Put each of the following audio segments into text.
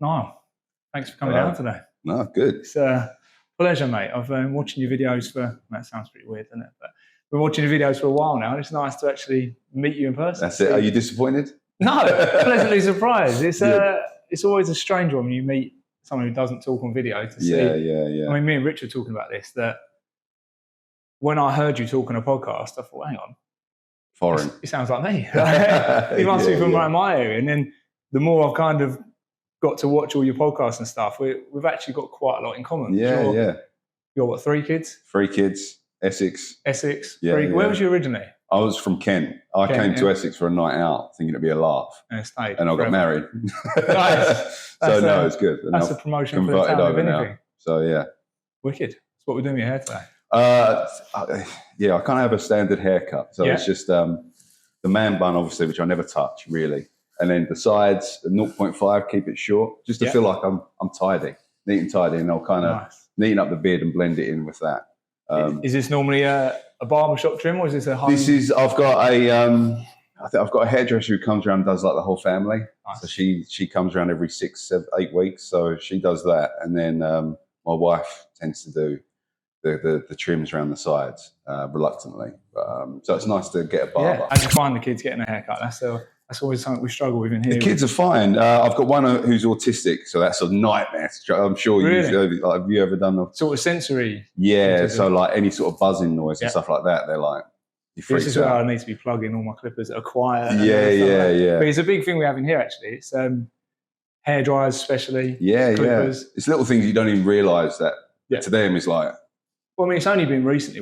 Niall, thanks for coming down today. No, good. It's a pleasure, mate. I've been watching your videos for, that sounds pretty weird, doesn't it? But I've been watching your videos for a while now, and it's nice to actually meet you in person. That's it. Are you disappointed? No, pleasantly surprised. It's always a strange one when you meet someone who doesn't talk on video to see. Yeah. I mean, me and Rich were talking about this, that when I heard you talk on a podcast, I thought, hang on. Foreign. He sounds like me. He must be from around my area. And then the more I've kind of got to watch all your podcasts and stuff, we've actually got quite a lot in common. You're what, 3 kids? 3 kids, Essex. Yeah, Where was you originally? I was from Kent. I came to Essex for a night out, thinking it'd be a laugh. And stayed. And I got married. Nice. So no, it's good. And that's a promotion for the town of anything. So yeah. Wicked. That's what we're doing with your hair today. I can't have a standard haircut. So it's just the man bun, obviously, which I never touch really. And then the sides, the 0.5, keep it short, just to feel like I'm tidy, neat and tidy, and I'll kind of neaten up the beard and blend it in with that. Is this normally a barbershop trim, or is this a home? I've got a hairdresser who comes around and does like the whole family. Nice. So she comes around every 6, 7, 8 weeks. So she does that, and then my wife tends to do the trims around the sides reluctantly. But, so it's nice to get a barber. Yeah, and to find the kids getting a haircut. That's always something we struggle with in here. The kids are fine. I've got one who's autistic, so that's a nightmare. I'm sure have you ever done the sort of sensory? Yeah, so like any sort of buzzing noise and stuff like that, they're like, this is where I need to be plugging all my clippers that are quiet. Yeah. But it's a big thing we have in here actually. It's hair dryers especially. Clippers. It's little things you don't even realise that to them is like. Well, I mean, it's only been recently,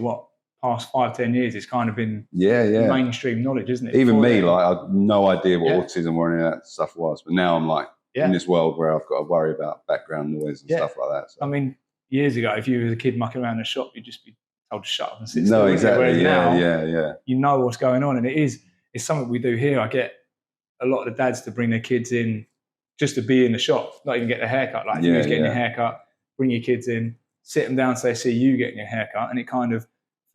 past 5-10 years, it's kind of been mainstream knowledge, isn't it? Even me, like, I had no idea what autism or any of that stuff was, but now I'm like in this world where I've got to worry about background noise and stuff like that. So. I mean, years ago, if you were a kid mucking around in a shop, you'd just be told to shut up and sit still. No, exactly. Now, you know what's going on, and it's something we do here. I get a lot of the dads to bring their kids in just to be in the shop, not even get their haircut. Like, if you're getting your haircut, bring your kids in, sit them down, so they see you getting your haircut, and it kind of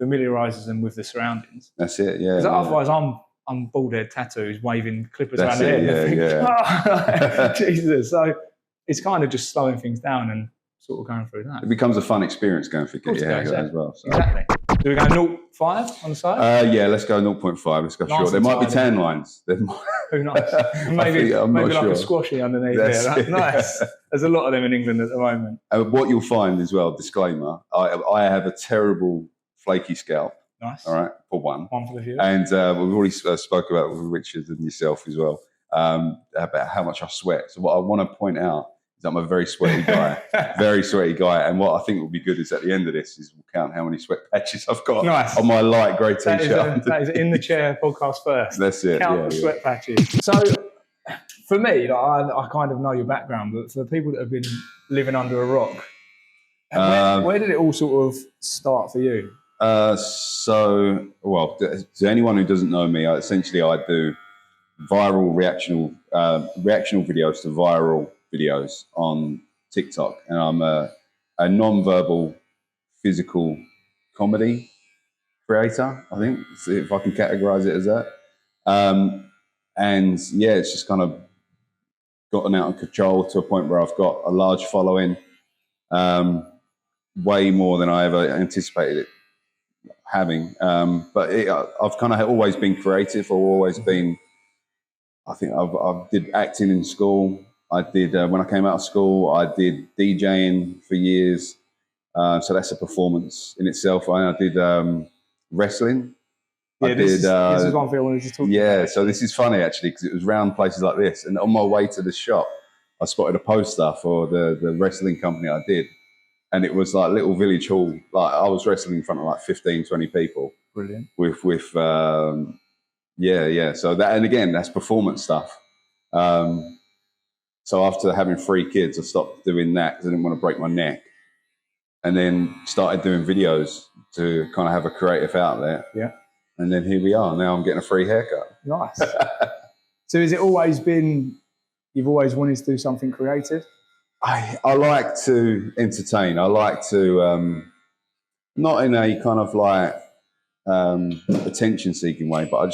familiarises them with the surroundings. That's it, Because otherwise, I'm bald head tattoos, waving clippers around the head. Jesus. So it's kind of just slowing things down and sort of going through that. It becomes a fun experience going for get your haircut as well. So. Exactly. Do we go 0.5 on the side? Let's go 0.5. Let's go short. There might be tan lines. Who knows? Maybe like a squashy underneath there. That's nice. There's a lot of them in England at the moment. What you'll find as well, disclaimer, I have a terrible flaky scalp. Nice. All right, for one. One for the viewers. And we've already spoke about it with Richard and yourself as well, about how much I sweat. So what I want to point out is I'm a very sweaty guy, And what I think will be good is at the end of this is we'll count how many sweat patches I've got on my light grey t-shirt. That is in the chair podcast first. That's it. Count the sweat patches. So for me, I kind of know your background, but for people that have been living under a rock, where did it all sort of start for you? To anyone who doesn't know me, essentially I do viral reactional videos to viral videos on TikTok, and I'm a non-verbal physical comedy creator, I think, if I can categorize it as that. It's just kind of gotten out of control to a point where I've got a large following, way more than I ever anticipated it having. I've kind of always been creative. I've always been, I think I did acting in school. I did, when I came out of school, I did DJing for years. So that's a performance in itself. I did wrestling. This is one thing I wanted to talk about. So this is funny actually, because it was around places like this. And on my way to the shop, I spotted a poster for the wrestling company I did. And it was like little village hall. Like I was wrestling in front of like 15, 20 people. Brilliant. So that, and again, that's performance stuff. So after having 3 kids, I stopped doing that because I didn't want to break my neck. And then started doing videos to kind of have a creative outlet. Yeah. And then here we are. Now I'm getting a free haircut. Nice. So has it always been, you've always wanted to do something creative? I like to entertain. I like to, not in a kind of like attention-seeking way, but I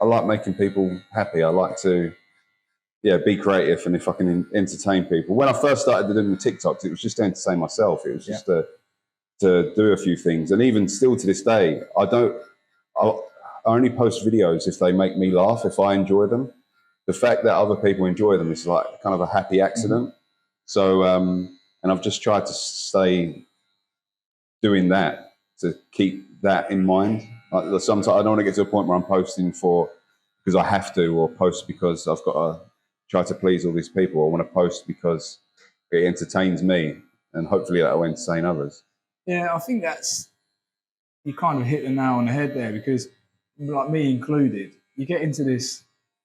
like making people happy. I like to be creative, and if I can entertain people. When I first started doing the TikToks, it was just to entertain myself. It was just to do a few things, and even still to this day, I only post videos if they make me laugh, if I enjoy them. The fact that other people enjoy them is like kind of a happy accident. Mm-hmm. So, and I've just tried to stay doing that, to keep that in mind. Like sometimes I don't want to get to a point where I'm posting because I have to, or post because I've got to try to please all these people. I want to post because it entertains me, and hopefully that will entertain others. Yeah, I think you kind of hit the nail on the head there, because, like me included, you get into this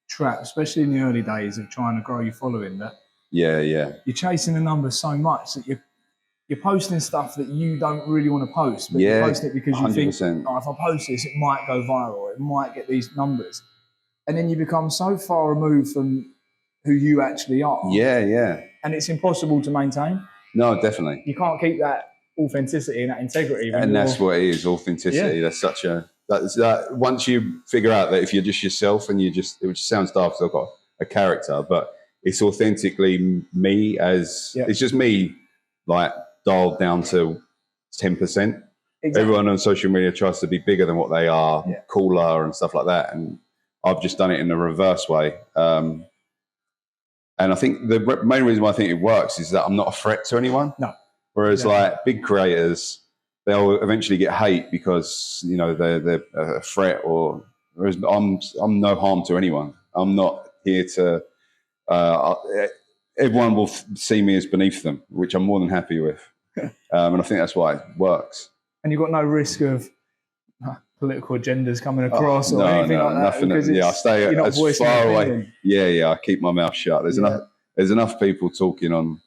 trap, especially in the early days of trying to grow your following, that you're chasing the numbers so much that you're posting stuff that you don't really want to post, but you're posting it because you 100%. Think, oh, if I post this, it might go viral, it might get these numbers. And then you become so far removed from who you actually are. Yeah. And it's impossible to maintain. No, definitely. You can't keep that authenticity and that integrity. And that's what it is, authenticity. That's such that once you figure out that if you're just yourself and it just sounds daft because I've got a character, but it's authentically me it's just me, like dialed down to 10%. Exactly. Everyone on social media tries to be bigger than what they are, cooler and stuff like that. And I've just done it in the reverse way. And I think the main reason why I think it works is that I'm not a threat to anyone. No. Whereas like big creators, they'll eventually get hate because, they're a threat, whereas I'm no harm to anyone. I'm not here to, everyone will see me as beneath them, which I'm more than happy with. And I think that's why it works. And you've got no risk of political agendas coming across or anything like that? Nothing. I stay as far away. Yeah, I keep my mouth shut. There's enough people talking on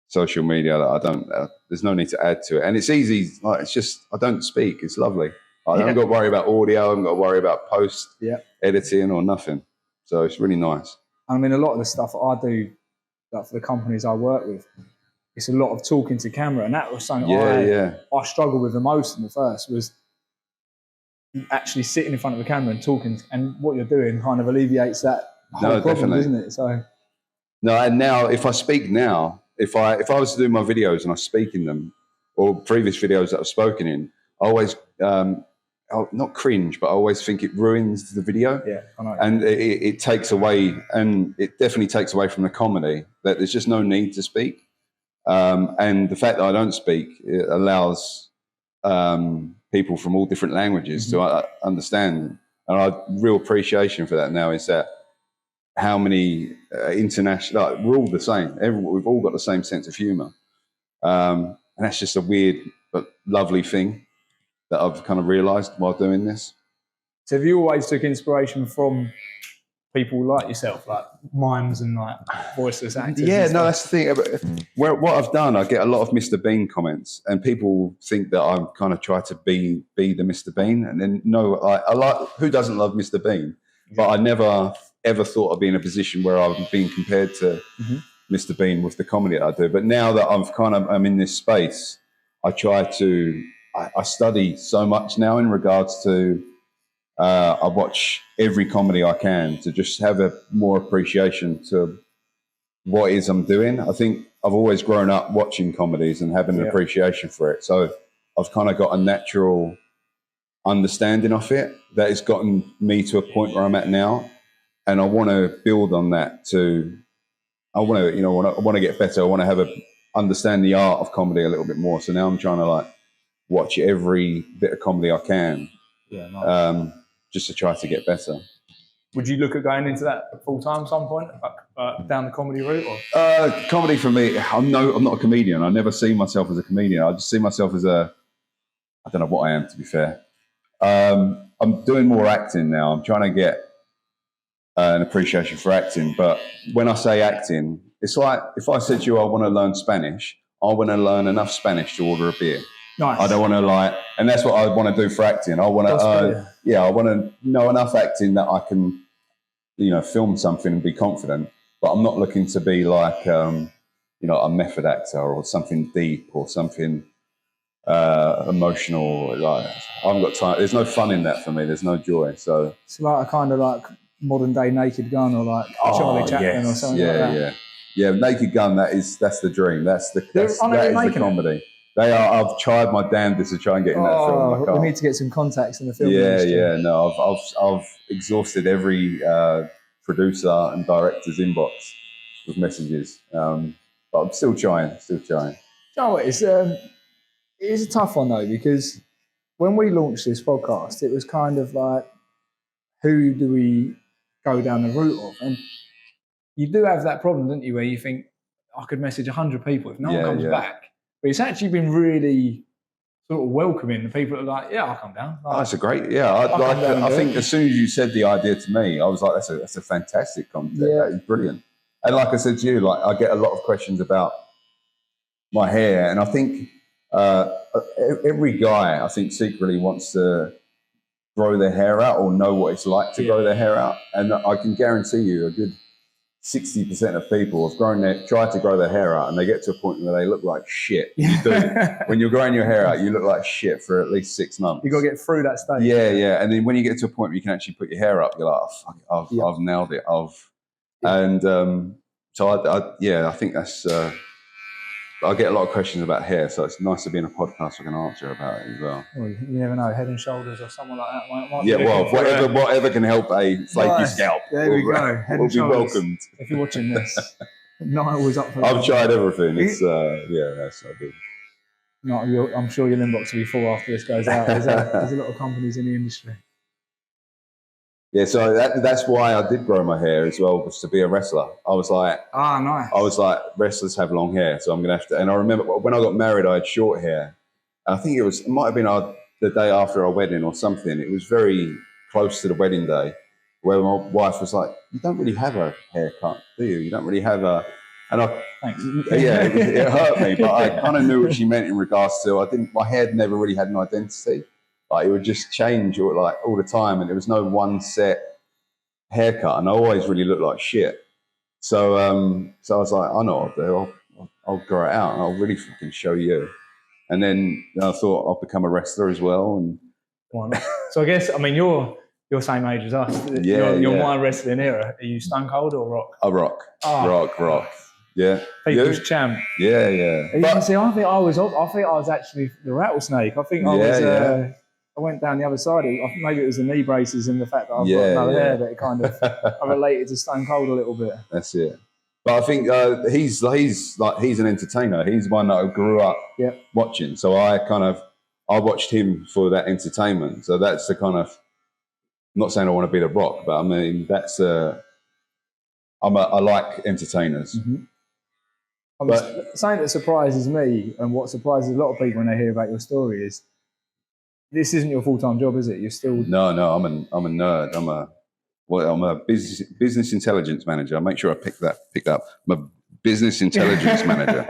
social media that there's no need to add to it. And it's easy, it's just, I don't speak. It's lovely. I haven't got to worry about audio. I haven't got to worry about post editing or nothing. So it's really nice. I mean, a lot of the stuff that I do, like for the companies I work with, it's a lot of talking to camera. And that was something I struggled with the most in the first, was actually sitting in front of the camera and talking, and what you're doing kind of alleviates that whole problem, doesn't it? So and now if I speak now, if I was to do my videos and I speak in them, or previous videos that I've spoken in, I always I'll not cringe, but I always think it ruins the video. Yeah, I know. And it takes away, and it definitely takes away from the comedy, that there's just no need to speak. And the fact that I don't speak, it allows people from all different languages to understand. And I real appreciation for that now is that how many international, we're all the same. We've all got the same sense of humor. And that's just a weird but lovely thing that I've kind of realized while doing this. So have you always took inspiration from people like yourself, like mimes and like voiceless actors? Yeah, no, that's the thing. What I've done, I get a lot of Mr. Bean comments, and people think that I'm kind of try to be the Mr. Bean. And then I like, who doesn't love Mr. Bean? But I never ever thought I'd be in a position where I'm being compared to Mr. Bean with the comedy that I do. But now that I'm in this space, I try to, I study so much now in regards to, I watch every comedy I can to just have a more appreciation to what it is I'm doing. I think I've always grown up watching comedies and having an appreciation for it. So I've kind of got a natural understanding of it that has gotten me to a point where I'm at now. And I want to build on that I want to get better. I want to understand the art of comedy a little bit more. So now I'm trying to watch every bit of comedy I can. Yeah, nice. Just to try to get better. Would you look at going into that full time at some point, down the comedy route? Or? Comedy for me, I'm not a comedian. I never see myself as a comedian. I just see myself as I don't know what I am, to be fair. I'm doing more acting now. I'm trying to get an appreciation for acting. But when I say acting, it's like if I said to you, I want to learn Spanish, I want to learn enough Spanish to order a beer. Nice. I don't want to and that's what I want to do for acting. I want to, I want to know enough acting that I can, film something and be confident. But I'm not looking to be a method actor or something deep or something emotional. I haven't got time. There's no fun in that for me. There's no joy. So it's like a kind of modern day Naked Gun or like Charlie Chaplin or something like that. Yeah, Naked Gun. That's the dream. That's the comedy. They are. I've tried my damnedest to try and get in that film. I can't. We need to get some contacts in the film industry. No, I've exhausted every producer and director's inbox with messages, but I'm still trying. No, it is a tough one though, because when we launched this podcast, it was kind of like, who do we go down the route of? And you do have that problem, don't you, where you think, I could message 100 people if no one comes back. But it's actually been really sort of welcoming. The people are like, yeah, I'll come down. Like, that's a great, I think as soon as you said the idea to me, I was like, that's a fantastic concept. That is brilliant. And like I said to you, like I get a lot of questions about my hair, and I think every guy, I think, secretly wants to grow their hair out or know what it's like to grow their hair out. And I can guarantee you a good 60% of people have tried to grow their hair out, and they get to a point where they look like shit. You do. When you're growing your hair out, you look like shit for at least 6 months. You got to get through that stage. Yeah. And then when you get to a point where you can actually put your hair up, you're like, oh, fuck, I've nailed it. And so I think that's. I get a lot of questions about hair, so it's nice to be in a podcast I can answer about it as well. Well, you never know, Head and Shoulders or someone like that might whatever can help a flaky scalp. There we go. Head and Shoulders. Welcomed. If you're watching this, Niall was up for I've tried everything. It's that's so good. No, I'm sure your inbox will be full after this goes out. There's a lot of companies in the industry. Yeah, so that's why I did grow my hair as well, was to be a wrestler. I was like, nice. I was like, wrestlers have long hair, so I'm gonna have to. And I remember when I got married, I had short hair. I think it might have been the day after our wedding or something. It was very close to the wedding day, where my wife was like, "You don't really have a haircut, do you? You don't really have a." And thanks. Yeah, it hurt me, but I kind of knew what she meant in regards to. My hair never really had an identity. Like it would just change like all the time, and there was no one set haircut, and I always really looked like shit. So I was like, I know what I'll do. I'll grow it out, and I'll really fucking show you. And then I thought I'll become a wrestler as well. And why not? So I guess you're same age as us. You're my wrestling era. Are you Stone Cold or Rock? Rock. Rock. Yeah. People's champ. Yeah. You can see, I think I was actually the rattlesnake. I think I was. I went down the other side. Maybe it was the knee braces and the fact that I've got no hair, but it kind of I related to Stone Cold a little bit. That's it. But I think he's an entertainer. He's one that I grew up watching. So I watched him for that entertainment. So that's the kind of, I'm not saying I want to be the Rock, but I mean that's I like entertainers. Mm-hmm. Something that surprises me, and what surprises a lot of people when they hear about your story, is this isn't your full-time job, is it? You're still... No, I'm a nerd. I'm a business intelligence manager. I make sure I pick that up. I'm a business intelligence manager.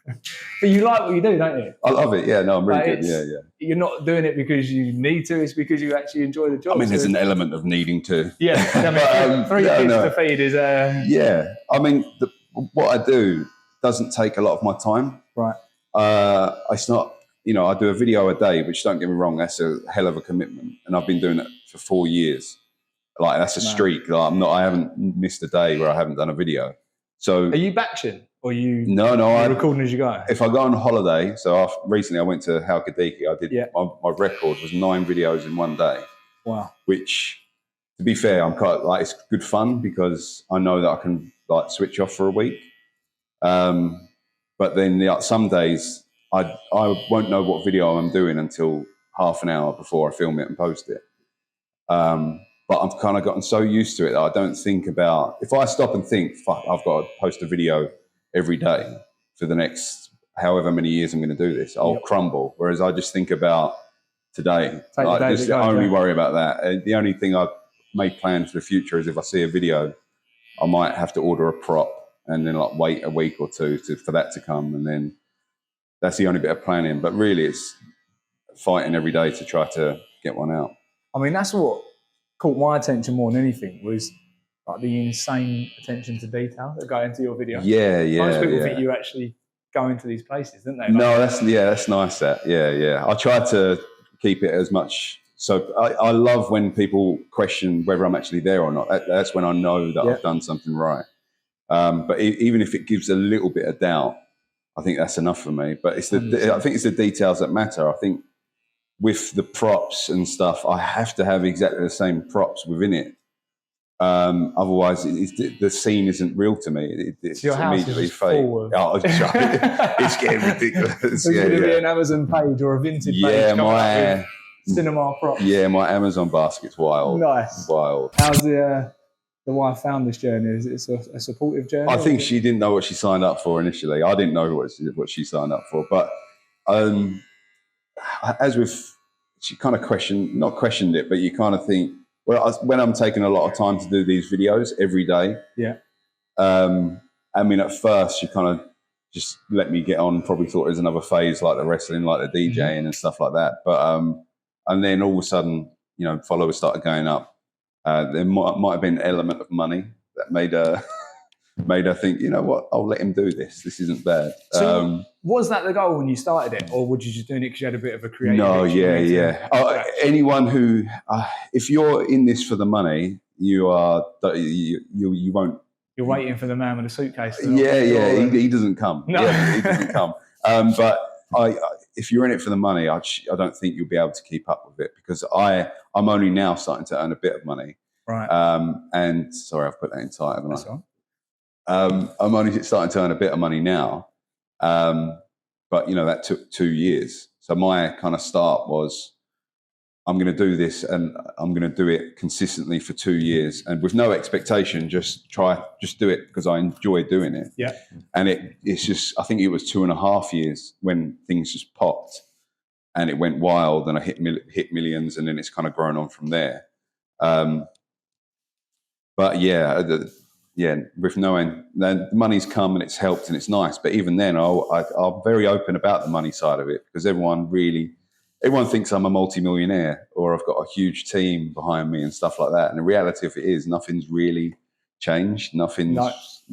But you like what you do, don't you? I love it. Yeah, no, I'm really good. Yeah. You're not doing it because you need to. It's because you actually enjoy the job. I mean, there's an element of needing to. Yeah. Three kids to feed is... Yeah. I mean, what I do doesn't take a lot of my time. Right. It's not... I do a video a day, which, don't get me wrong, that's a hell of a commitment. And I've been doing it for 4 years. Like, that's a streak. Like, I haven't missed a day where I haven't done a video. So, are you batching, or No, you're recording as you go? If I go on holiday, recently I went to Halkidiki. I did my record was 9 videos in one day. Wow. Which, to be fair, I'm quite like, it's good fun because I know that I can like switch off for a week. But then some days I won't know what video I'm doing until half an hour before I film it and post it. But I've kind of gotten so used to it that I don't think about, if I stop and think, fuck, I've got to post a video every day for the next however many years I'm going to do this, I'll crumble. Whereas I just think about today. Only worry about that. The only thing I've made plans for the future is if I see a video, I might have to order a prop and then like wait a week or two for that to come. And then that's the only bit of planning. But really it's fighting every day to try to get one out. I mean, that's what caught my attention more than anything, was like the insane attention to detail that go into your video. Most people think you actually go into these places, don't they? Like, no, that's nice. I try to keep it as much So I love when people question whether I'm actually there or not. That's when I know that I've done something right. But even if it gives a little bit of doubt, I think that's enough for me. But I think it's the details that matter. I think with the props and stuff, I have to have exactly the same props within it. Otherwise, the scene isn't real to me. It's so your house immediately is fake. full of... It's getting ridiculous. There's going to be an Amazon page or a Vinted page coming up with cinema props. Yeah, my Amazon basket's wild. Nice. Wild. How's the wife found this journey? Is it a supportive journey? I think she didn't know what she signed up for initially. I didn't know what she signed up for. But as with, she kind of not questioned it, but you kind of think, well, when I'm taking a lot of time to do these videos every day, I mean, at first she kind of just let me get on, probably thought it was another phase like the wrestling, like the DJing and stuff like that. But and then all of a sudden, followers started going up. There might have been an element of money that made her think, you know what, I'll let him do this. This isn't bad. So was that the goal when you started it, or were you just doing it because you had a bit of a creative? No, yeah. Anyone who, if you're in this for the money, you won't. You're waiting for the man with a suitcase. He doesn't come. No. Yeah, he doesn't come. But if you're in it for the money, I don't think you'll be able to keep up with it, because I'm only now starting to earn a bit of money. Right. And sorry, I've put that in tight, haven't I? That's all. I'm only starting to earn a bit of money now. But that took 2 years. So my kind of start was, I'm going to do this, and I'm going to do it consistently for 2 years, and with no expectation, just do it because I enjoy doing it. Yeah. And it's just, I think it was 2.5 years when things just popped, and it went wild, and I hit millions, and then it's kind of grown on from there. But with knowing that the money's come and it's helped and it's nice, but even then, I'm very open about the money side of it, because everyone thinks I'm a multi-millionaire or I've got a huge team behind me and stuff like that. And the reality of it is, nothing's really changed. That's nice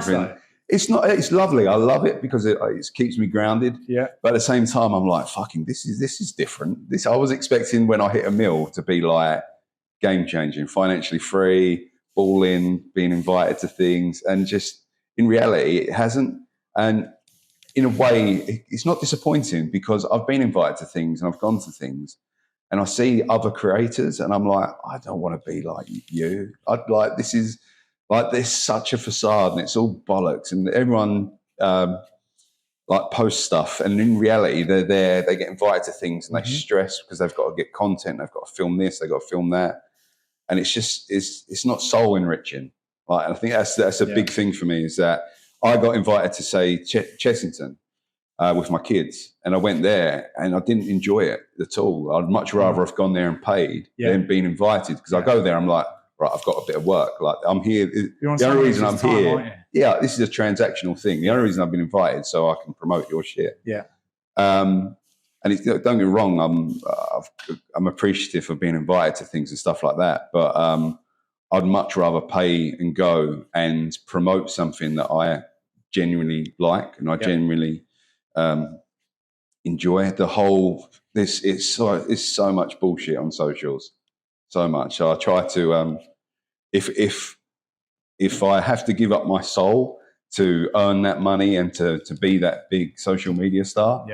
though. It's not. It's lovely. I love it because it keeps me grounded. Yeah. But at the same time, I'm like, fucking, this is different. I was expecting when I hit a mil to be like game changing, financially free, balling, being invited to things, and just in reality, it hasn't. And in a way, it's not disappointing, because I've been invited to things and I've gone to things, and I see other creators, and I'm like, I don't want to be like you. There's such a facade, and it's all bollocks, and everyone posts stuff, and in reality, they're there, they get invited to things, and they stress because they've got to get content, they've got to film this, they've got to film that, and it's not soul enriching. And I think that's a big thing for me, is that I got invited to, say, Chessington with my kids, and I went there and I didn't enjoy it at all. I'd much rather have gone there and paid than been invited, because I go there, I'm like, right, I've got a bit of work. Like, I'm here. The only reason I'm here, this is a transactional thing. The only reason I've been invited so I can promote your shit. Yeah. And don't get me wrong, I'm appreciative of being invited to things and stuff like that, but I'd much rather pay and go and promote something that I genuinely like and I genuinely enjoy. The whole it's so much bullshit on socials, so much. So I try to if I have to give up my soul to earn that money and to be that big social media star,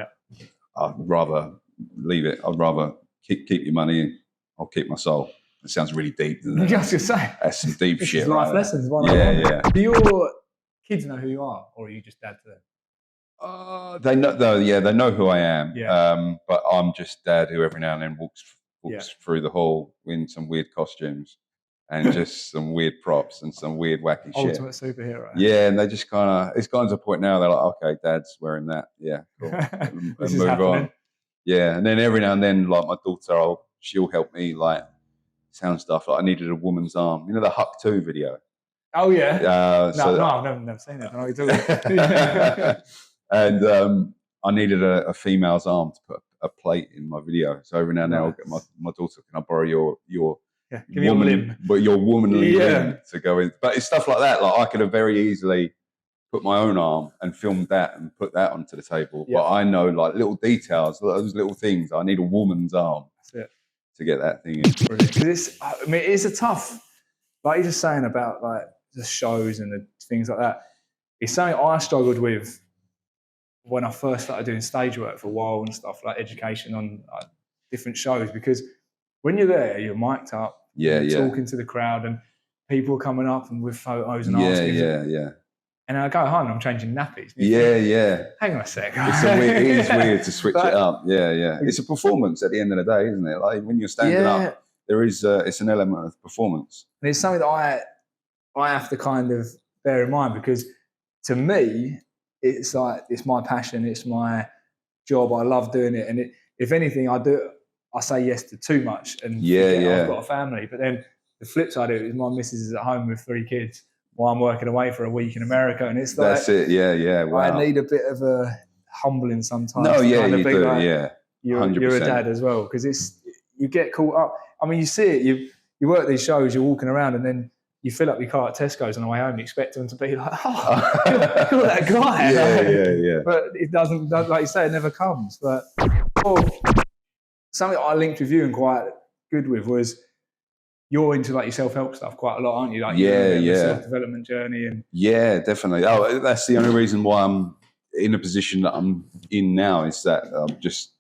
I'd rather leave it. I'd rather keep your money and I'll keep my soul. It sounds really deep, doesn't it? I was going to say. That's some deep shit. Is life lessons. Yeah. Do your kids know who you are, or are you just dad to them? They know, though. Yeah, they know who I am. Yeah. But I'm just dad who every now and then walks through the hall in some weird costumes and just some weird props and some weird wacky shit. Ultimate superhero. Yeah, and they just kind of, it's gotten to a point now they're like, okay, dad's wearing that. Yeah, cool. and move on. Yeah, and then every now and then, like my daughter, she'll help me like sound stuff. Like I needed a woman's arm. You know the Huck 2 video? Oh yeah. I've never seen it. I know what you're talking about. And I needed a female's arm to put a plate in my video. So every now and then I'll get my daughter, can I borrow your give me your limb. But your womanly limb to go in. But it's stuff like that. Like I could have very easily put my own arm and filmed that and put that onto the table. Yeah. But I know like little details, those little things. I need a woman's arm. That's it. to get that thing in. Because it's a tough, like you're just saying about like the shows and the things like that. It's something I struggled with when I first started doing stage work for a while and stuff, like education on like, different shows, because when you're there, you're mic'd up, you're talking to the crowd, and people are coming up and with photos and asking. And I go home and I'm changing nappies. Hang on a sec. It is weird to switch it up. It's a performance at the end of the day, isn't it? Like when you're standing up, there is it's an element of performance. And it's something that I have to kind of bear in mind, because to me, it's like, it's my passion, it's my job, I love doing it. And if anything, I say yes to too much and I've got a family. But then the flip side of it is my missus is at home with 3 kids while I'm working away for a week in America. And it's like, that's it, wow. I need a bit of a humbling sometimes. No, you do, like, you're a dad as well, because you get caught up. I mean, you see it, you work these shows, you're walking around, and then you fill up your car at Tesco's on the way home, you expect them to be like, oh, you're that guy. But it doesn't, like you say, it never comes. But something I linked with you and quite good with was, you're into like your self-help stuff quite a lot, aren't you? Like self-development journey. And definitely. Oh, that's the only reason why I'm in a position that I'm in now, is that I'm just,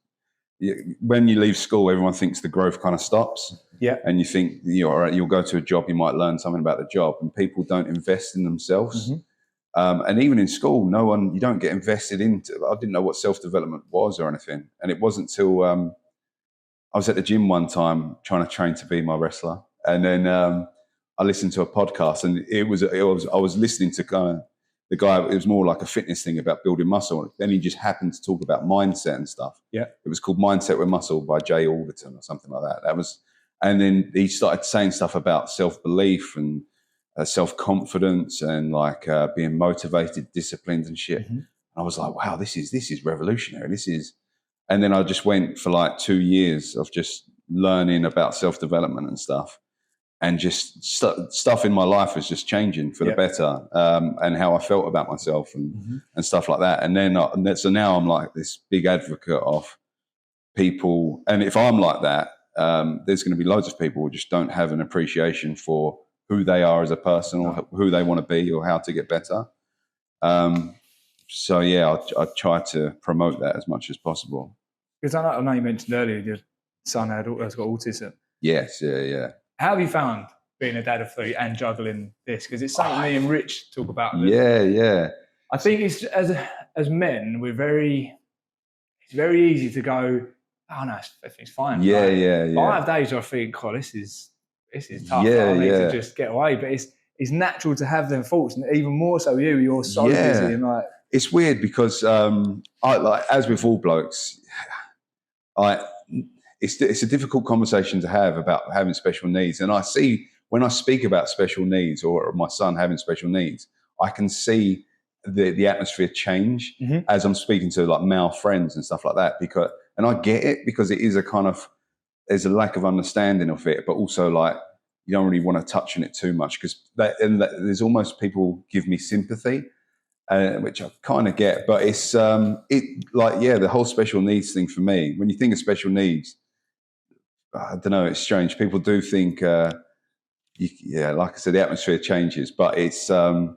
when you leave school, everyone thinks the growth kind of stops. And you think, you'll go to a job, you might learn something about the job, and people don't invest in themselves. And even in school, you don't get invested into. I didn't know what self-development was or anything. And it wasn't till I was at the gym one time trying to train to be my wrestler. And then I listened to a podcast, and I was listening to kind of the guy. It was more like a fitness thing about building muscle. Then he just happened to talk about mindset and stuff. It was called Mindset with Muscle by Jay Alderton or something like that. And then he started saying stuff about self-belief and self-confidence and like being motivated, disciplined and shit. And I was like, wow, this is revolutionary. And then I just went for like 2 years of just learning about self-development and stuff. And just stuff in my life was just changing for the better, and how I felt about myself and stuff like that. And then so now I'm like this big advocate of people. And if I'm like that, there's going to be loads of people who just don't have an appreciation for who they are as a person or who they want to be or how to get better. So I try to promote that as much as possible. Because I know you mentioned earlier your son has got autism. Yes, How have you found being a dad of 3 and juggling this? Because it's something me and Rich talk about. I think it's as men, it's very easy to go, oh no, it's fine. But I have days where I think, oh, this is tough. I need to just get away. But it's natural to have them thoughts, and even more so you're so busy and like. It's weird because as with all blokes, it's a difficult conversation to have about having special needs. And I see when I speak about special needs or my son having special needs, I can see the atmosphere change as I'm speaking to like male friends and stuff like that. And I get it, because it is a kind of, there's a lack of understanding of it, but also like you don't really want to touch on it too much, because there's almost people give me sympathy, which I kind of get. But it's the whole special needs thing for me. When you think of special needs, I don't know, it's strange. People do think, like I said, the atmosphere changes. But it's, I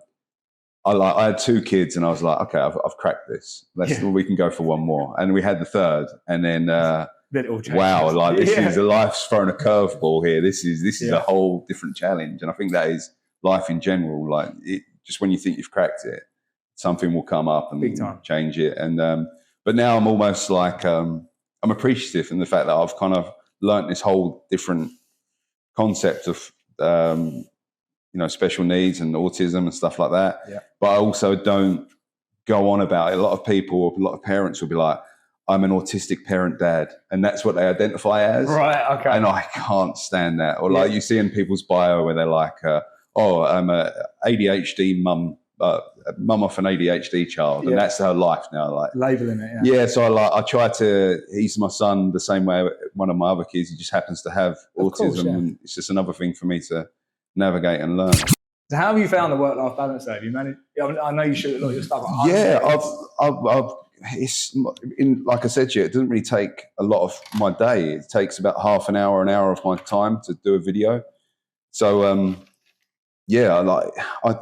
had 2 kids, and I was like, okay, I've cracked this. We can go for one more. And we had the 3rd, and then wow, like this is life's thrown a curveball here. This is a whole different challenge, and I think that is life in general. Like just when you think you've cracked it, something will come up and change it. And but now I'm almost like I'm appreciative in the fact that I've kind of learnt this whole different concept of special needs and autism and stuff like that. But I also don't go on about it. A lot of parents will be like, I'm an autistic parent dad, and that's what they identify as. Right, okay. And I can't stand that. Or like you see in people's bio where they're like, I'm a ADHD mum off an ADHD child, and that's her life now. Like labeling it. So I try to ease my son the same way one of my other kids. He just happens to have autism, and it's just another thing for me to navigate and learn. So how have you found the work-life balance though? Have you managed? I know you shoot a lot of your stuff at home. Yeah, it's like I said to you, it doesn't really take a lot of my day. It takes about half an hour of my time to do a video. So yeah, I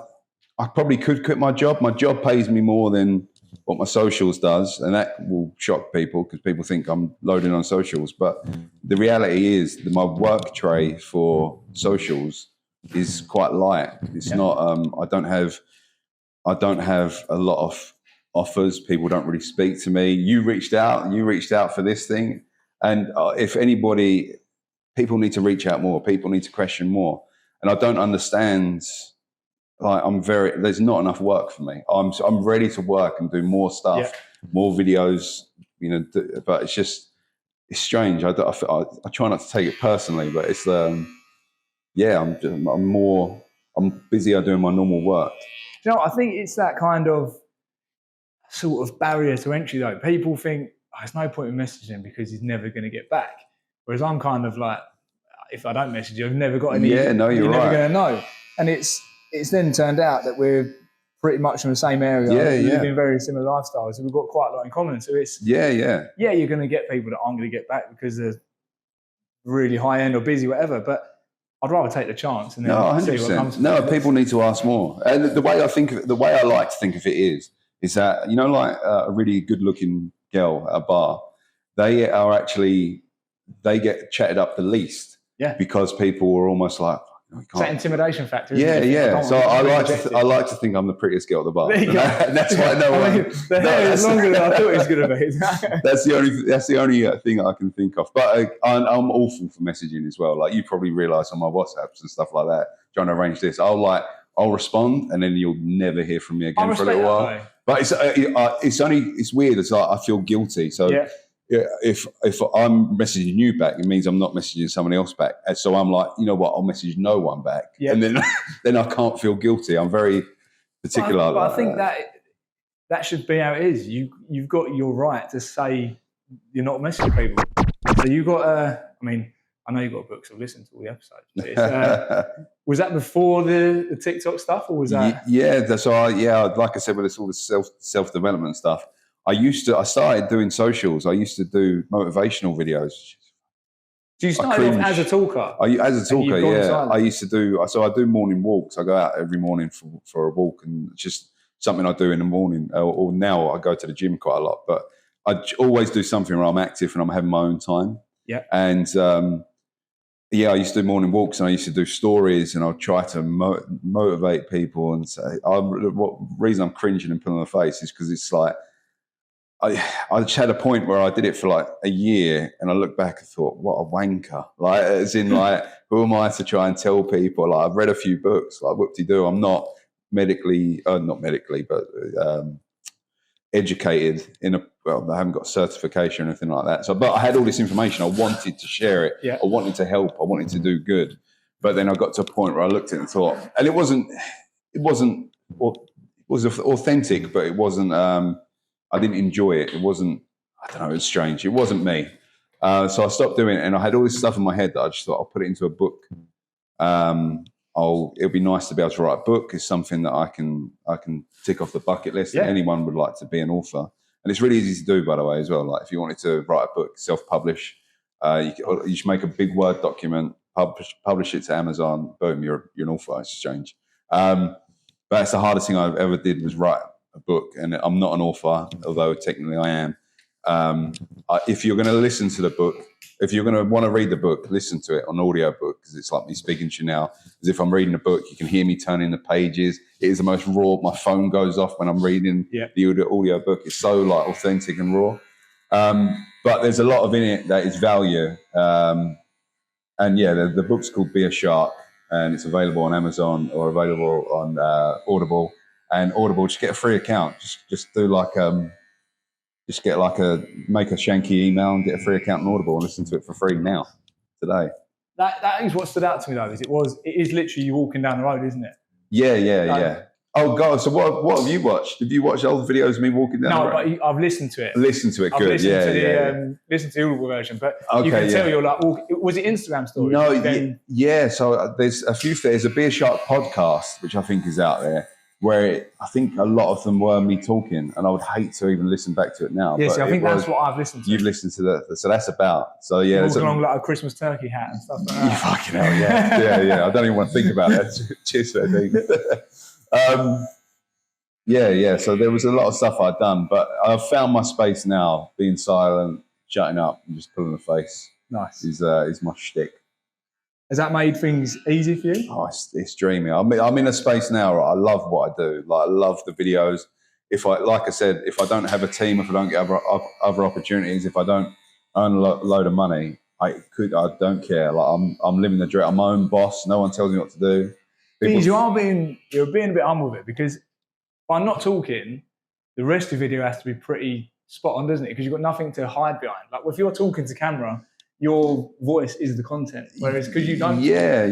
probably could quit my job. My job pays me more than what my socials does, and that will shock people because people think I'm loading on socials. But the reality is that my work tray for socials is quite light. It's not. I don't have a lot of offers. People don't really speak to me. You reached out for this thing, and if anybody, people need to reach out more. People need to question more, and I don't understand. Like there's not enough work for me. I'm ready to work and do more stuff, more videos, but it's strange. I try not to take it personally, but it's I'm busier doing my normal work. I think it's that kind of sort of barrier to entry though. People think there's no point in messaging because he's never going to get back. Whereas I'm kind of like, if I don't message you, I've never got any. Yeah, no, you're never going to know. And it's then turned out that we're pretty much in the same area. We live in very similar lifestyles. We've got quite a lot in common. So it's you're going to get people that aren't going to get back because they're really high end or busy, whatever. But I'd rather take the chance and then see what comes. No, people need to ask more. And the way I like to think of it is that like a really good looking girl at a bar, they get chatted up the least. Yeah. Because people are almost like. It's that intimidation factor. Yeah. So I like to think I'm the prettiest girl at the bar. That's why no one. The hair is longer than I thought it was going to be. That's the only thing I can think of. But I'm awful for messaging as well. Like you probably realise on my WhatsApps and stuff like that, trying to arrange this. I'll respond, and then you'll never hear from me again for a little while. But it's weird. It's like I feel guilty. So. Yeah. If I'm messaging you back, it means I'm not messaging someone else back. And so I'm like, you know what? I'll message no one back, and then I can't feel guilty. I'm very particular. But I think that should be how it is. You've got your right to say you're not messaging people. So you've got. I mean, I know you've got books. I've listened to all the episodes. But was that before the TikTok stuff, or was that? Yeah. Like I said, with all the self development stuff. I started doing socials. I used to do motivational videos. So you started off as a talker? As a talker, yeah. I used to do, so I do morning walks. I go out every morning for a walk, and it's just something I do in the morning. Or now I go to the gym quite a lot, but I always do something where I'm active and I'm having my own time. Yeah. And I used to do morning walks, and I used to do stories, and I'll try to motivate people and say, what reason I'm cringing and pulling my face is because it's like, I just had a point where I did it for like a year, and I looked back and thought, what a wanker. Like, as in like, who am I to try and tell people? Like, I've read a few books, like whoop-de-doo. I'm not not medically, but educated I haven't got a certification or anything like that. So, but I had all this information. I wanted to share it. Yeah. I wanted to help. I wanted to do good. But then I got to a point where I looked at it and thought, and it was authentic, but it wasn't, I didn't enjoy it. It wasn't, I don't know, it was strange. It wasn't me. So I stopped doing it, and I had all this stuff in my head that I just thought I'll put it into a book. It'll be nice to be able to write a book. It's something that I can tick off the bucket list. Yeah. Anyone would like to be an author. And it's really easy to do, by the way, as well. Like if you wanted to write a book, self-publish, you just make a big Word document, publish it to Amazon, boom, you're an author. It's strange. But that's the hardest thing I ever did was write a book, and I'm not an author, although technically I am. If you're going to listen to the book, if you're going to want to read the book, listen to it on audio book, because it's like me speaking to you now. As if I'm reading a book, you can hear me turning the pages. It is the most raw. My phone goes off when I'm reading the audio book. It's so like authentic and raw. But there's a lot of in it that is value. And yeah, the book's called Be a Shark, and it's available on Amazon or available on Audible. And Audible, just get a free account. Just do like make a shanky email and get a free account on Audible and listen to it for free now, today. That is what stood out to me though. It is literally you walking down the road, isn't it? Yeah. Oh God! So what have you watched? Have you watched old videos of me walking down? No, but I've listened to it. Listened to it. Good. Listened Yeah, to the, yeah. Listened to the audible version, but Okay, you can tell yeah. you're like, was it Instagram stories? No, yeah. So there's a few. There's a Beer Shark podcast, which I think is out there, where I think a lot of them were me talking, and I would hate to even listen back to it now. Yeah, but see, I think that's what I've listened to. You've listened to that, so that's about. So yeah, walking along like a Christmas turkey hat and stuff like that. You fucking hell, yeah, yeah. I don't even want to think about that. Cheers for that, yeah. So there was a lot of stuff I'd done, but I've found my space now, being silent, shutting up, and just pulling a face. Nice. Is my shtick. Has that made things easy for you? Oh, it's dreamy. I'm in a space now where I love what I do. Like I love the videos. Like I said, if I don't have a team, if I don't get other opportunities, if I don't earn a load of money, I don't care. Like I'm living the dream. I'm my own boss. No one tells me what to do. You're being a bit humble with it, because by not talking, the rest of the video has to be pretty spot on, doesn't it? Because you've got nothing to hide behind. Like if you're talking to camera, your voice is the content. Whereas because you don't. Yeah.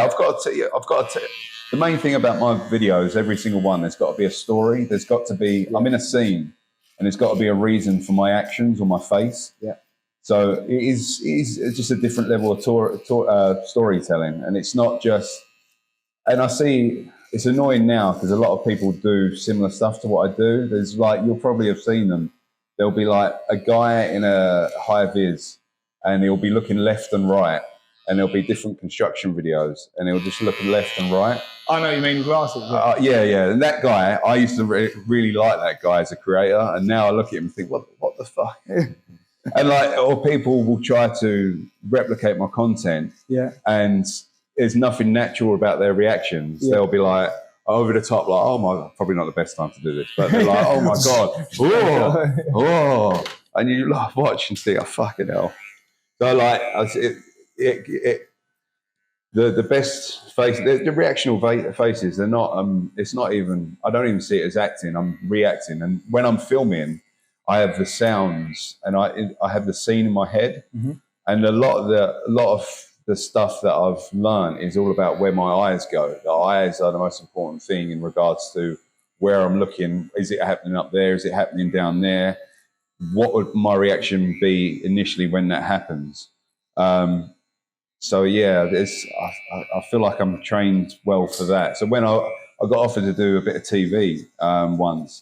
I've got to. The main thing about my videos, every single one, there's got to be a story. There's got to be. Yeah. I'm in a scene, and there's got to be a reason for my actions or my face. Yeah. So it is just a different level of storytelling, and it's not just. And I see it's annoying now because a lot of people do similar stuff to what I do. There's like you'll probably have seen them. There'll be like a guy in a high vis, and he'll be looking left and right, and there'll be different construction videos, and he'll just look left and right. I know you mean glasses. Yeah. And that guy, I used to really like that guy as a creator, and now I look at him and think, what the fuck? And like, or people will try to replicate my content, and there's nothing natural about their reactions. Yeah. They'll be like over the top, like, oh my, probably not the best time to do this, but they're like, oh my God, oh, and you like watch and think, oh fucking hell. So like, the best face, the reactional faces, they're not, it's not even, I don't even see it as acting, I'm reacting. And when I'm filming, I have the sounds and I have the scene in my head. Mm-hmm. And a lot of the stuff that I've learned is all about where my eyes go. The eyes are the most important thing in regards to where I'm looking. Is it happening up there? Is it happening down there? What would my reaction be initially when that happens? So yeah, I feel like I'm trained well for that. So when I got offered to do a bit of TV once,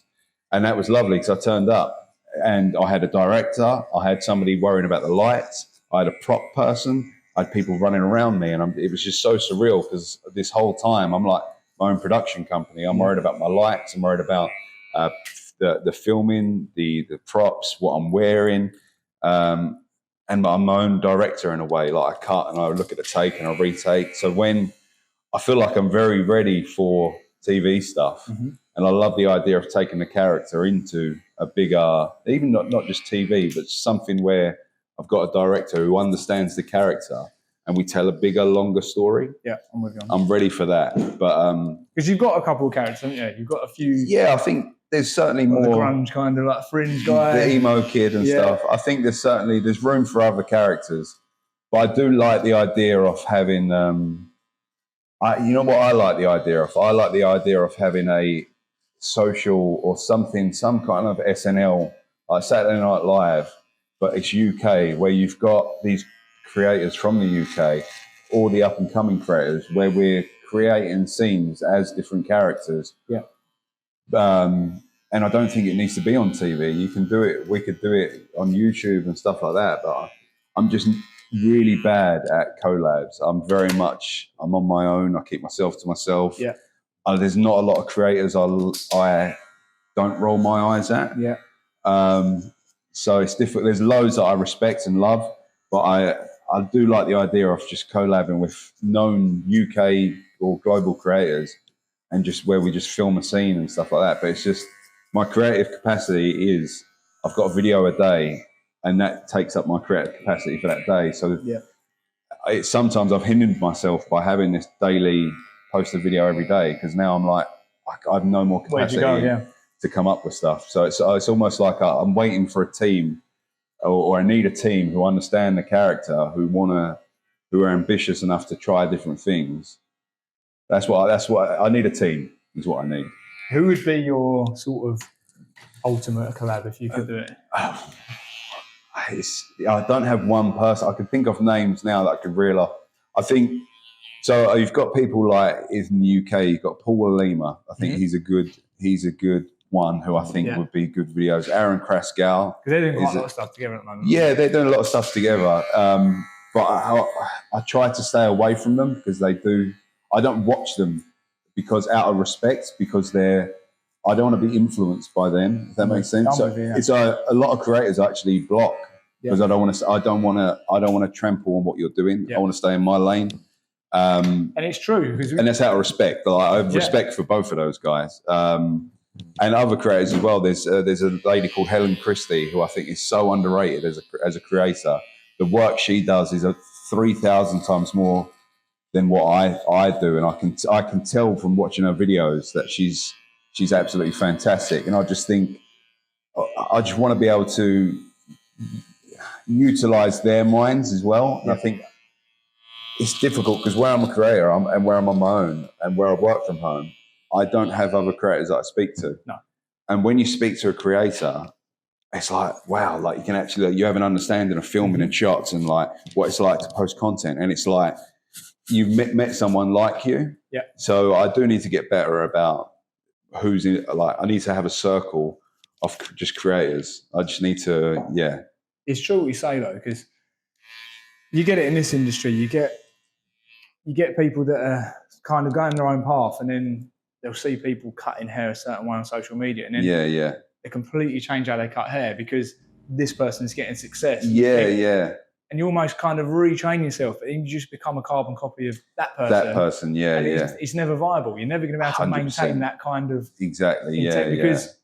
and that was lovely because I turned up and I had a director, I had somebody worrying about the lights, I had a prop person, I had people running around me, and it was just so surreal because this whole time I'm like my own production company. I'm worried about my lights. I'm worried about the filming, the props, what I'm wearing, and I'm my own director in a way. Like I cut and I look at the take and I retake. So when I feel like I'm very ready for TV stuff, mm-hmm. and I love the idea of taking the character into a bigger, even not just TV, but something where I've got a director who understands the character and we tell a bigger, longer story. Yeah, I'm with you. I'm ready for that. But because you've got a couple of characters, haven't you? You've got a few. Yeah, I think there's certainly more. The grunge kind of like fringe guy. The emo kid and stuff. I think there's room for other characters. But I do like the idea of having, you know what I like the idea of? I like the idea of having a social or something, some kind of SNL, like Saturday Night Live, but it's UK, where you've got these creators from the UK, all the up and coming creators, where we're creating scenes as different characters. Yeah. And I don't think it needs to be on TV. You can do it. We could do it on YouTube and stuff like that. But I'm just really bad at collabs. I'm on my own. I keep myself to myself. Yeah. There's not a lot of creators I don't roll my eyes at. Yeah. So it's different. There's loads that I respect and love, but I do like the idea of just collabing with known UK or global creators and just where we just film a scene and stuff like that. But it's just my creative capacity is I've got a video a day and that takes up my creative capacity for that day. So sometimes I've hindered myself by having this daily post a video every day because now I'm like, I have no more capacity to come up with stuff. So it's almost like I'm waiting for a team or I need a team who understand the character, who are ambitious enough to try different things. That's what I need, a team. is what I need. Who would be your sort of ultimate collab if you could do it? I don't have one person. I could think of names now that I could reel off. I think so. You've got people like in the UK. You've got Paul Lima. I think he's a good one who I think would be good videos. Aaron Kraskal. Because they're doing quite a lot of stuff together at the moment. Yeah, they're doing a lot of stuff together. But I try to stay away from them because they do. I don't watch them because out of respect, because I don't want to be influenced by them. If that makes sense. So it's a lot of creators actually block because I don't want to trample on what you're doing. I want to stay in my lane. And it's true, and that's out of respect. I have respect for both of those guys. And other creators as well. There's a lady called Helen Christie who I think is so underrated as a creator. The work she does is 3,000 times more than what I do, and I can tell from watching her videos that she's absolutely fantastic. And I just think I just want to be able to utilize their minds as well. And I think it's difficult because where I'm a creator and where I'm on my own and where I work from home, I don't have other creators that I speak to. No. And when you speak to a creator, it's like, wow, like you can actually, you have an understanding of filming and shots and like what it's like to post content. And it's like, you've met someone like you. Yeah. So I do need to get better about who's in, like, I need to have a circle of just creators. I just need to, It's true what you say though, because you get it in this industry, you get people that are kind of going their own path, and then they'll see people cutting hair a certain way on social media, and then they completely change how they cut hair because this person's getting success. And you almost kind of retrain yourself, and you just become a carbon copy of that person. It's never viable. You're never going to be able to maintain that kind of because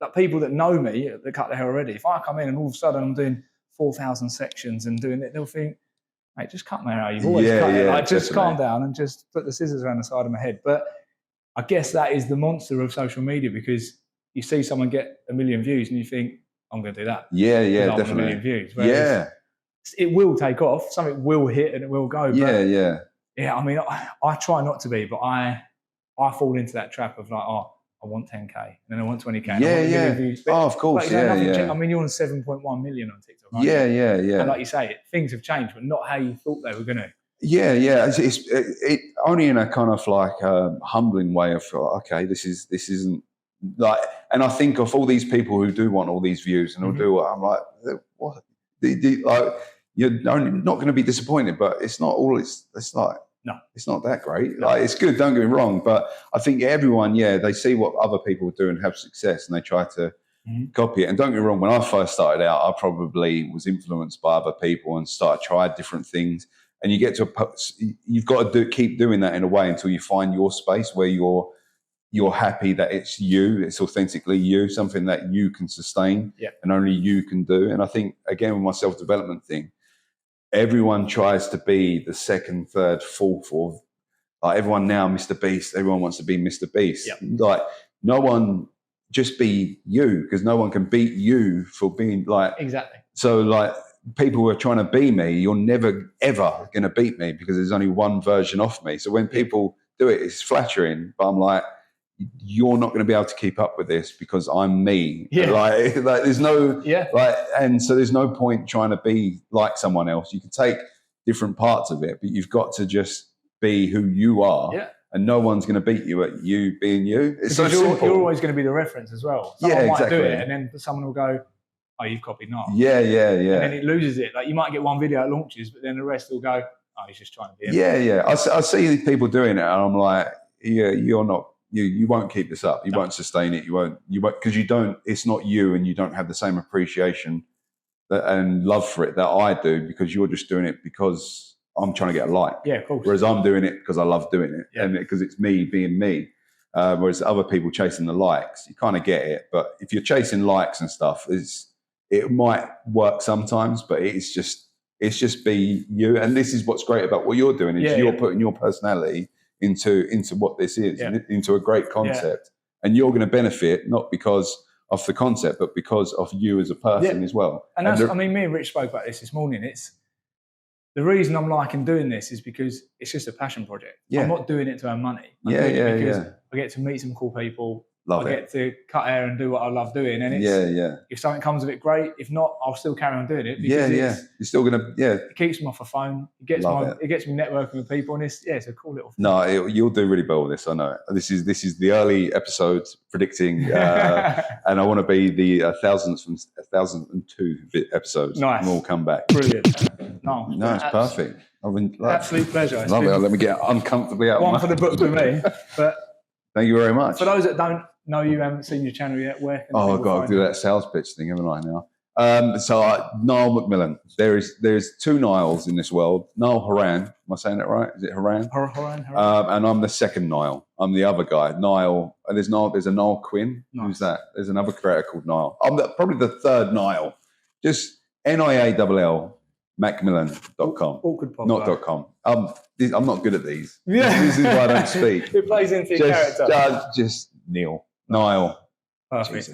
like people that know me that cut their hair already, if I come in and all of a sudden I'm doing 4,000 sections and doing it, they'll think, mate, just cut my hair. You've always cut it. Like, just calm down and just put the scissors around the side of my head. But I guess that is the monster of social media, because you see someone get 1 million views and you think, I'm going to do that. Definitely. 1 million views. Whereas it will take off. Something will hit and it will go. But yeah, I mean, I try not to be, but I fall into that trap of like, I want 10K and then I want 20K. And I want 1 million views. But, of course. I mean, you're on 7.1 million on TikTok, right? Yeah. And like you say, things have changed, but not how you thought they were going to. It's only in a kind of like humbling way of okay, this isn't like, and I think of all these people who do want all these views and who do what I'm like, what? Like, you're not going to be disappointed, but it's not all. It's like it's not that great. Like, it's good. Don't get me wrong, but I think everyone, they see what other people do and have success, and they try to copy it. And don't get me wrong, when I first started out, I probably was influenced by other people and tried different things. And you get to you've got to keep doing that in a way until you find your space where you're happy that it's you, it's authentically you, something that you can sustain and only you can do. And I think, again, with my self-development thing, everyone tries to be the second, third, fourth, or like everyone now, Mr. Beast, everyone wants to be Mr. Beast. Like, no one, just be you, because no one can beat you for being like. Exactly. So like, people who are trying to be me, you're never, ever going to beat me because there's only one version of me. So when people do it, it's flattering, but I'm like, you're not going to be able to keep up with this because I'm me. Like there's no, and so there's no point trying to be like someone else. You can take different parts of it, but you've got to just be who you are. And no one's going to beat you at you being you. It's so simple. You're always going to be the reference as well. Someone might do it, and then someone will go, oh, you've copied not. And then it loses it. Like, you might get one video that launches, but then the rest will go, oh, he's just trying to be him. I see people doing it, and I'm like, you're not. You won't keep this up. You won't sustain it. You won't because you don't. It's not you, and you don't have the same appreciation and love for it that I do, because you're just doing it because I'm trying to get a like. Yeah, of course. Whereas I'm doing it because I love doing it, and because it's me being me. Whereas other people chasing the likes, you kind of get it. But if you're chasing likes and stuff, it might work sometimes, but it's just be you. And this is what's great about what you're doing is you're putting your personality into what this is, into a great concept, and you're going to benefit not because of the concept, but because of you as a person as well. And that's, I mean, me and Rich spoke about this morning. the reason I'm liking doing this is because it's just a passion project. Yeah. I'm not doing it to earn money. I'm Yeah, doing yeah, it because yeah. I get to meet some cool people. Love I it. get to cut hair and do what I love doing. And it's, if something comes of it, great. If not, I'll still carry on doing it because You're still gonna, it keeps me off the phone. It gets me networking with people, and it's a cool little thing. No, you'll do really well with this. I know. This is the early episodes predicting, and I want to be the 1002 episodes. Nice. And we'll come back. Brilliant. No, it's perfect. Absolute pleasure. Love it. Let me get uncomfortably out. One for the book with me, but thank you very much. For those that don't know you, haven't seen your channel yet, where can I've got to do that sales pitch thing, haven't I now? Niall Macmillan. There's two Niles in this world. Niall Horan. Am I saying that right? Is it Horan? Horan. And I'm the second Niall. I'm the other guy. Niall. There's a Niall Quinn. Nice. Who's that? There's another creator called Niall. I'm probably the third Niall. Just NIALL Macmillan.com. Awkward podcast. Not .com. I'm not good at these. Yeah. This is why I don't speak. It plays into your character. Just Niall. Perfect.